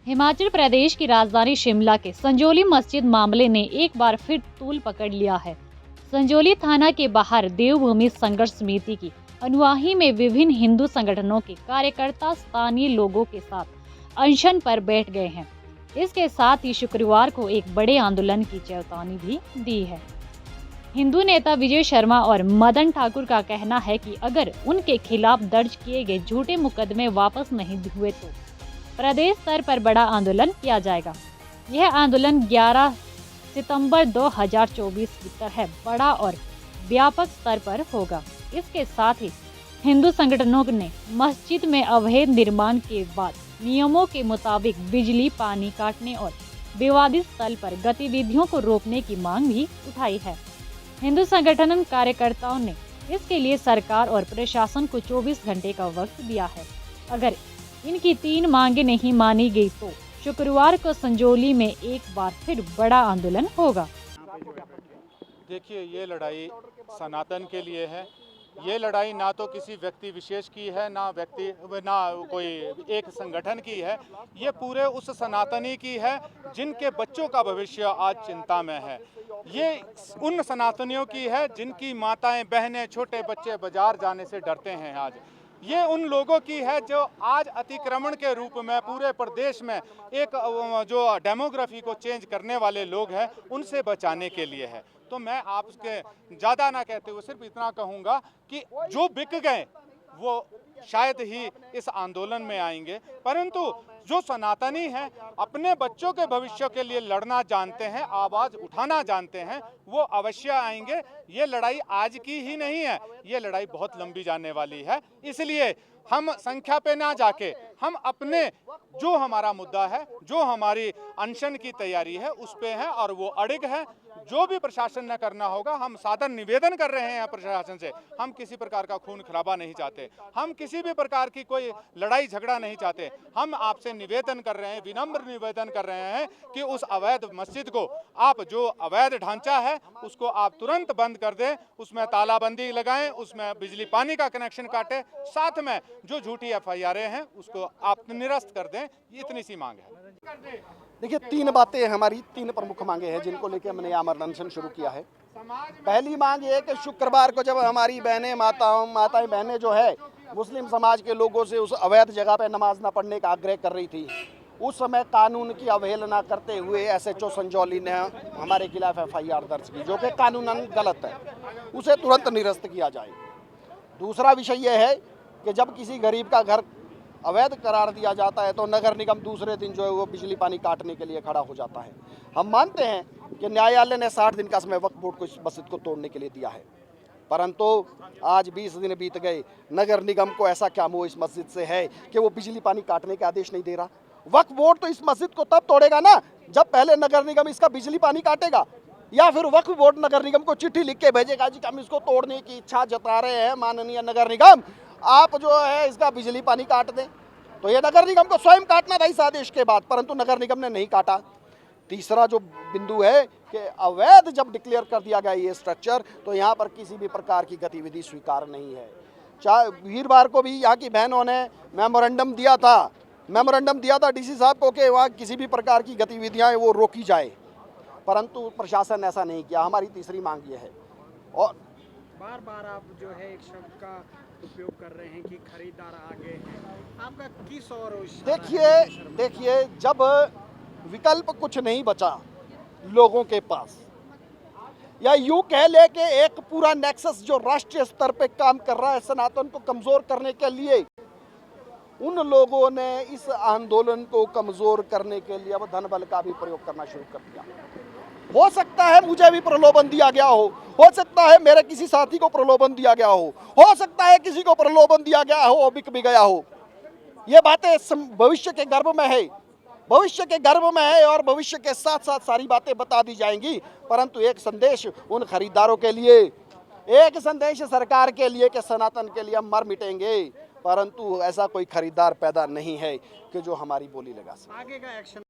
हिमाचल प्रदेश की राजधानी शिमला के संजौली मस्जिद मामले ने एक बार फिर तूल पकड़ लिया है। संजौली थाना के बाहर देवभूमि संघर्ष समिति की अनुयायी में विभिन्न हिंदू संगठनों के कार्यकर्ता स्थानीय लोगों के साथ अनशन पर बैठ गए हैं। इसके साथ ही शुक्रवार को एक बड़े आंदोलन की चेतावनी भी दी है। हिंदू नेता विजय शर्मा और मदन ठाकुर का कहना है कि अगर उनके खिलाफ दर्ज किए गए झूठे मुकदमे वापस नहीं हुए तो प्रदेश स्तर पर बड़ा आंदोलन किया जाएगा। यह आंदोलन 11 सितंबर 2024 की तरह बड़ा और व्यापक स्तर पर होगा। इसके साथ ही हिंदू संगठनों ने मस्जिद में अवैध निर्माण के बाद नियमों के मुताबिक बिजली, पानी काटने और विवादित स्थल पर गतिविधियों को रोकने की मांग भी उठाई है। हिंदू संगठन कार्यकर्ताओं ने इसके लिए सरकार और प्रशासन को 24 घंटे का वक्त दिया है। अगर इनकी 3 मांगे नहीं मानी गई तो शुक्रवार को संजौली में एक बार फिर बड़ा आंदोलन होगा। देखिए, ये लड़ाई सनातन के लिए है। ये लड़ाई ना तो किसी व्यक्ति विशेष की है, ना कोई एक संगठन की है। ये पूरे उस सनातनी की है जिनके बच्चों का भविष्य आज चिंता में है। ये उन सनातनियों की है जिनकी माताएं, बहनें, छोटे बच्चे बाजार जाने से डरते हैं। आज ये उन लोगों की है जो आज अतिक्रमण के रूप में पूरे प्रदेश में एक जो डेमोग्राफी को चेंज करने वाले लोग हैं, उनसे बचाने के लिए है। तो मैं आपके ज़्यादा ना कहते हुए सिर्फ इतना कहूँगा कि जो बिक गए वो शायद ही इस आंदोलन में आएंगे, परंतु जो सनातनी हैं, अपने बच्चों के भविष्य के लिए लड़ना जानते हैं, आवाज़ उठाना जानते हैं, वो अवश्य आएंगे। ये लड़ाई आज की ही नहीं है, ये लड़ाई बहुत लंबी जाने वाली है। इसलिए हम संख्या पे ना जाके हम अपने जो हमारा मुद्दा है, जो हमारी अनशन की तैयारी है, उस पे है और वो अड़िग है। जो भी प्रशासन ने करना होगा, हम सादर निवेदन कर रहे हैं प्रशासन से। हम किसी प्रकार का खून खराबा नहीं चाहते, हम किसी भी प्रकार की कोई लड़ाई झगड़ा नहीं चाहते। हम आपसे निवेदन कर रहे हैं, विनम्र निवेदन कर रहे हैं कि उस अवैध मस्जिद को आप, जो अवैध ढांचा है, उसको आप तुरंत बंद कर दें, उसमें तालाबंदी लगाएं, उसमें बिजली पानी का कनेक्शन काटें, साथ में जो झूठी FIR हैं उसको आप निरस्त कर दें। इतनी सी मांग है। देखिए, 3 बातें हमारी, 3 प्रमुख मांगे हैं जिनको लेकर हमने आमरण अनशन शुरू किया है। पहली मांग ये है कि शुक्रवार को जब हमारी बहनें, माताएं बहनें जो है मुस्लिम समाज के लोगों से उस अवैध जगह पे नमाज ना पढ़ने का आग्रह कर रही थी, उस समय कानून की अवहेलना करते हुए SHO संजौली ने हमारे खिलाफ FIR दर्ज की, जो कि कानूनन गलत है। उसे तुरंत निरस्त किया जाए। दूसरा विषय यह है कि जब किसी गरीब का घर अवैध करार दिया जाता है तो नगर निगम दूसरे दिन जो है वो बिजली पानी काटने के लिए खड़ा हो जाता है। हम मानते हैं कि न्यायालय ने 60 दिन का समय वक्फ बोर्ड को इस मस्जिद को तोड़ने के लिए दिया है, परंतु आज 20 दिन बीत गए, नगर निगम को ऐसा क्या मोह इस मस्जिद से है कि वो बिजली पानी काटने के आदेश नहीं दे रहा। वक्फ बोर्ड तो इस मस्जिद को तब तोड़ेगा ना जब पहले नगर निगम इसका बिजली पानी काटेगा, या फिर वक्फ बोर्ड नगर निगम को चिट्ठी लिख के भेजेगा जी हम इसको तोड़ने की इच्छा जता रहे हैं, माननीय नगर निगम आप जो है इसका बिजली पानी काट दें। तो ये नगर निगम को स्वयं काटना था इस आदेश के बाद, परंतु नगर निगम ने नहीं काटा। तीसरा जो बिंदु है कि अवैध जब डिक्लेयर कर दिया गया ये स्ट्रक्चर, तो यहाँ पर किसी भी प्रकार की गतिविधि स्वीकार नहीं है। चाहे वीरवार को भी यहाँ की बहनों ने मेमोरेंडम दिया था DC साहब को कि वहाँ किसी भी प्रकार की गतिविधियाँ वो रोकी जाए, परंतु प्रशासन ऐसा नहीं किया। हमारी तीसरी मांग ये है। और बार बार आप जो है एक शब्द का उपयोग कर रहे हैं कि खरीदार आगे हैं, आपका किस और देखिए जब विकल्प कुछ नहीं बचा लोगों के पास, या यूं कह ले कि एक पूरा नेक्सस जो राष्ट्रीय स्तर पे काम कर रहा है सनातन को कमजोर करने के लिए, उन लोगों ने इस आंदोलन को कमजोर करने के लिए अब धन बल का भी प्रयोग करना शुरू कर दिया। हो सकता है मुझे भी प्रलोभन दिया गया हो सकता है मेरे किसी साथी को प्रलोभन दिया गया हो सकता है किसी को प्रलोभन दिया गया हो, बिक भी गया हो। ये बातें भविष्य के गर्भ में है, और भविष्य के साथ साथ सारी बातें बता दी जाएंगी। परंतु एक संदेश उन खरीदारों के लिए, एक संदेश सरकार के लिए कि सनातन के लिए हम मर मिटेंगे, परंतु ऐसा कोई खरीदार पैदा नहीं है कि जो हमारी बोली लगा सके। आगे का एक्शन